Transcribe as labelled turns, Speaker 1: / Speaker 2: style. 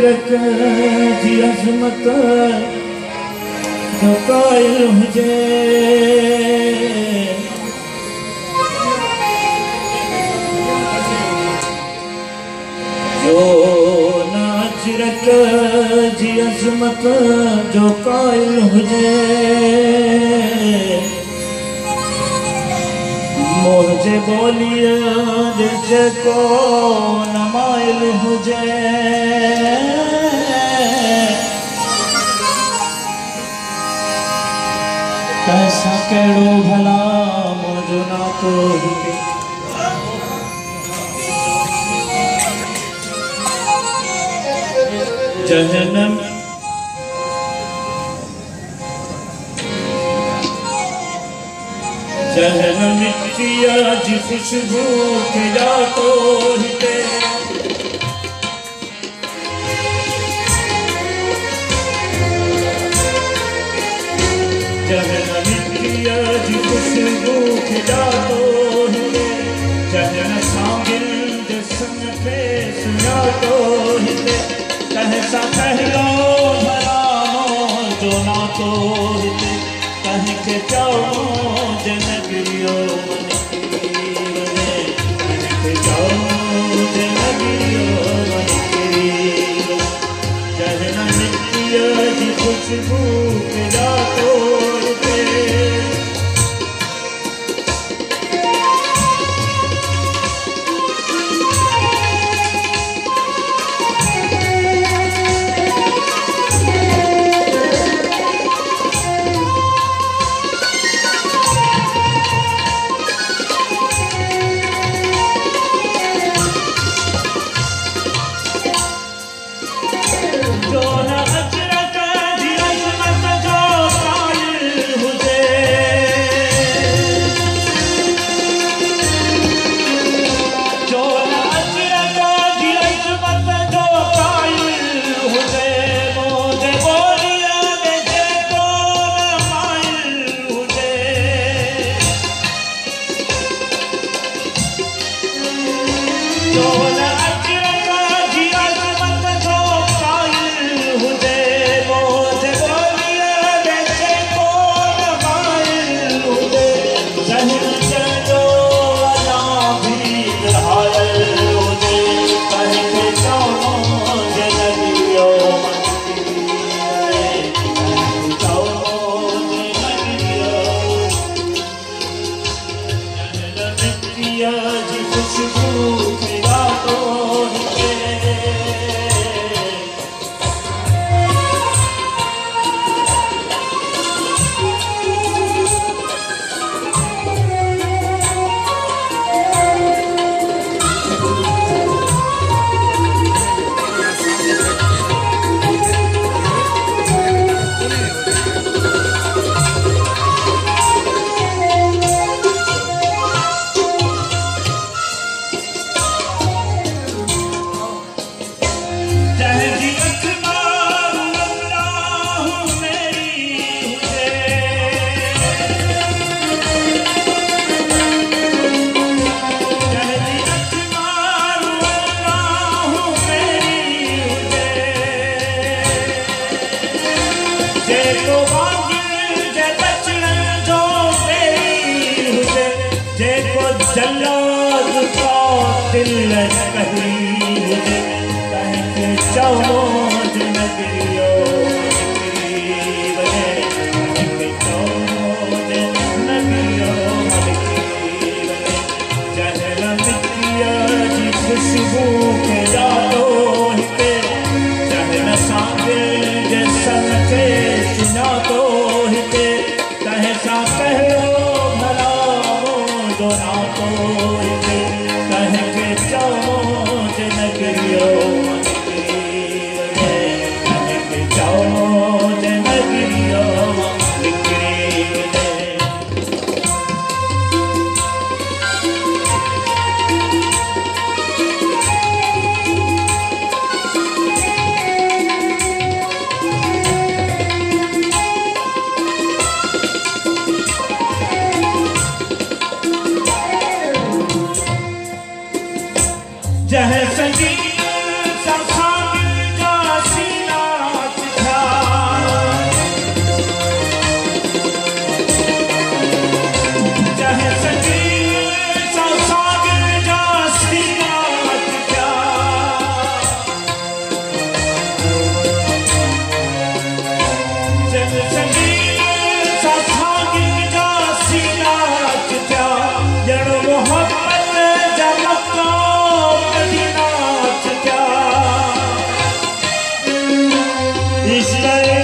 Speaker 1: अजरक जी अज़मत जो कायल हुजे जो ना अजरक जी अज़मत जो कायल हुजे मुझे बोलिए जेको न माइल हुजे कैसा कहिड़ो भला मुझो नातो हुजे जहनम जहनम मिट्टिया जी खुशबू खिला तो हिते जहनम मिट्टिया जी खुशबू खिला तो हिते जहन सांगिल जिस्म पे सुना तो हिते कहसा कहलो भला जो ना तो हिते कह के जाओ जनगियो मन की बने कह के जाओ जनगियो मन की जहना मिट्टिया जी खुशबू खिला तो
Speaker 2: जह संगीत
Speaker 1: ईश्वर